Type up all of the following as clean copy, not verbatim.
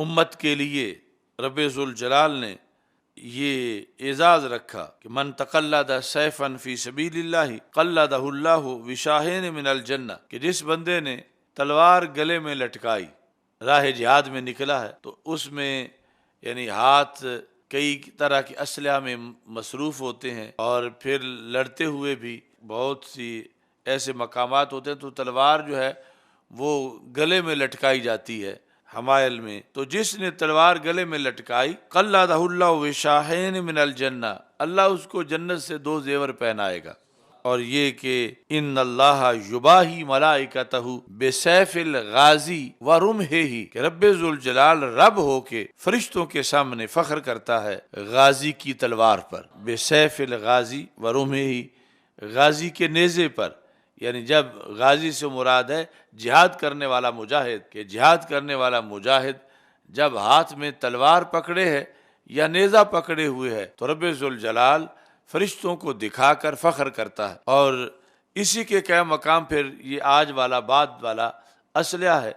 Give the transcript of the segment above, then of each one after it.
امت کے لیے رب ذوالجلال نے یہ اعزاز رکھا کہ من تقلد سیفا فی سبیل اللہ قلدہ اللہ وشاہین من الجنہ، کہ جس بندے نے تلوار گلے میں لٹکائی، راہ جہاد میں نکلا ہے، تو اس میں یعنی ہاتھ کئی طرح کے اسلحہ میں مصروف ہوتے ہیں، اور پھر لڑتے ہوئے بھی بہت سی ایسے مقامات ہوتے ہیں تو تلوار جو ہے وہ گلے میں لٹکائی جاتی ہے حمائل میں، تو جس نے تلوار گلے میں لٹکائی قلدہ اللہ وشاہین من الجنہ، اللہ اس کو جنت سے 2 زیور پہنائے گا۔ اور یہ کہ ان اللہ یباہی ملائکتہ بسیف الغازی ورمحہ، کہ رب ذوالجلال رب ہو کے فرشتوں کے سامنے فخر کرتا ہے غازی کی تلوار پر، بسیف الغازی ورمحہ، غازی کے نیزے پر، یعنی جب غازی سے مراد ہے جہاد کرنے والا مجاہد، کہ جہاد کرنے والا مجاہد جب ہاتھ میں تلوار پکڑے ہے یا نیزہ پکڑے ہوئے ہے تو رب ذوالجلال فرشتوں کو دکھا کر فخر کرتا ہے۔ اور اسی کے کیا مقام پھر یہ آج والا بعد والا اسلحہ ہے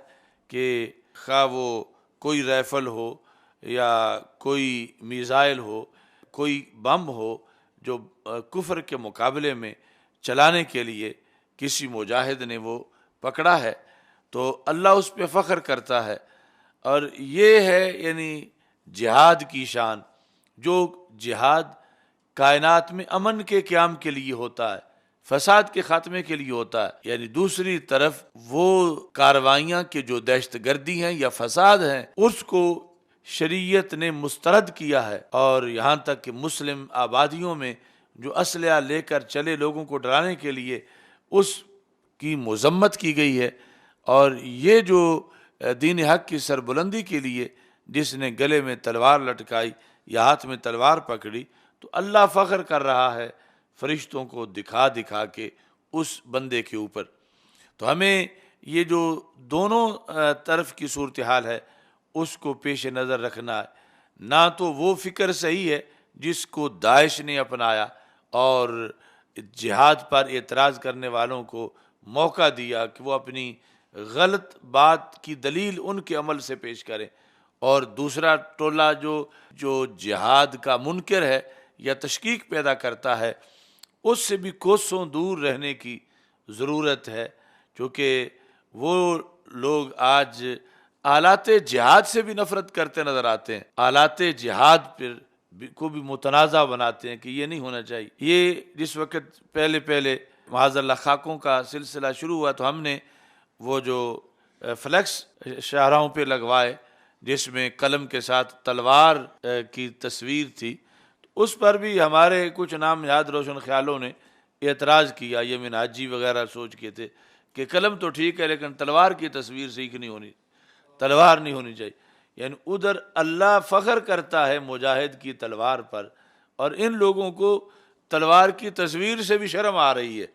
کہ خواہ وہ کوئی رائفل ہو یا کوئی میزائل ہو، کوئی بم ہو جو کفر کے مقابلے میں چلانے کے لیے کسی مجاہد نے وہ پکڑا ہے تو اللہ اس پہ فخر کرتا ہے۔ اور یہ ہے یعنی جہاد کی شان، جو جہاد کائنات میں امن کے قیام کے لیے ہوتا ہے، فساد کے خاتمے کے لیے ہوتا ہے، یعنی دوسری طرف وہ کارروائیاں کہ جو دہشت گردی ہیں یا فساد ہیں اس کو شریعت نے مسترد کیا ہے، اور یہاں تک کہ مسلم آبادیوں میں جو اسلحہ لے کر چلے لوگوں کو ڈرانے کے لیے اس کی مذمت کی گئی ہے۔ اور یہ جو دین حق کی سربلندی کے لیے جس نے گلے میں تلوار لٹکائی یا ہاتھ میں تلوار پکڑی تو اللہ فخر کر رہا ہے فرشتوں کو دکھا دکھا کے اس بندے کے اوپر۔ تو ہمیں یہ جو دونوں طرف کی صورتحال ہے اس کو پیش نظر رکھنا ہے، نہ تو وہ فکر صحیح ہے جس کو داعش نے اپنایا اور جہاد پر اعتراض کرنے والوں کو موقع دیا کہ وہ اپنی غلط بات کی دلیل ان کے عمل سے پیش کریں، اور دوسرا ٹولہ جو جہاد کا منکر ہے یا تشکیک پیدا کرتا ہے اس سے بھی کوسوں دور رہنے کی ضرورت ہے، کیونکہ وہ لوگ آج آلات جہاد سے بھی نفرت کرتے نظر آتے ہیں، آلات جہاد پر کو بھی متنازع بناتے ہیں کہ یہ نہیں ہونا چاہیے۔ یہ جس وقت پہلے معاذ اللہ خاکوں کا سلسلہ شروع ہوا تو ہم نے وہ جو فلیکس شاہراہوں پہ لگوائے جس میں قلم کے ساتھ تلوار کی تصویر تھی، اس پر بھی ہمارے کچھ نام یاد روشن خیالوں نے اعتراض کیا، یہ منہاجی وغیرہ سوچ کے تھے کہ قلم تو ٹھیک ہے لیکن تلوار کی تصویر سیکھ نہیں ہونی، تلوار نہیں ہونی چاہیے۔ یعنی ادھر اللہ فخر کرتا ہے مجاہد کی تلوار پر، اور ان لوگوں کو تلوار کی تصویر سے بھی شرم آ رہی ہے۔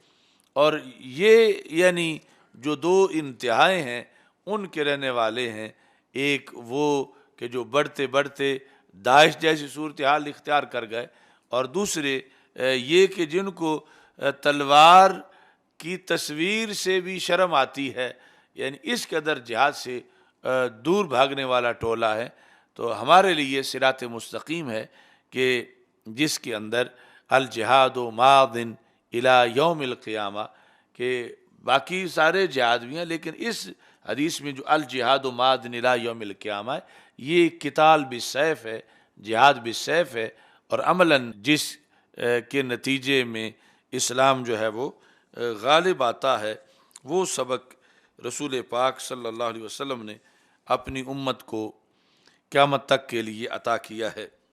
اور یہ یعنی جو 2 انتہائیں ہیں ان کے رہنے والے ہیں، ایک وہ کہ جو بڑھتے بڑھتے داعش جیسی صورتحال اختیار کر گئے، اور دوسرے یہ کہ جن کو تلوار کی تصویر سے بھی شرم آتی ہے، یعنی اس قدر جہاد سے دور بھاگنے والا ٹولہ ہے۔ تو ہمارے لیے صراط مستقیم ہے کہ جس کے اندر الجہاد و ماضٍ الی یوم القیامہ، کہ باقی سارے جہاد بھی ہیں لیکن اس حدیث میں جو الجہاد و ماضٍ الی یوم القیامہ ہے یہ قتال بالسیف ہے، جہاد بالسیف ہے، اور عملاً جس کے نتیجے میں اسلام جو ہے وہ غالب آتا ہے، وہ سبق رسول پاک صلی اللہ علیہ وسلم نے اپنی امت کو قیامت تک کے لیے عطا کیا ہے۔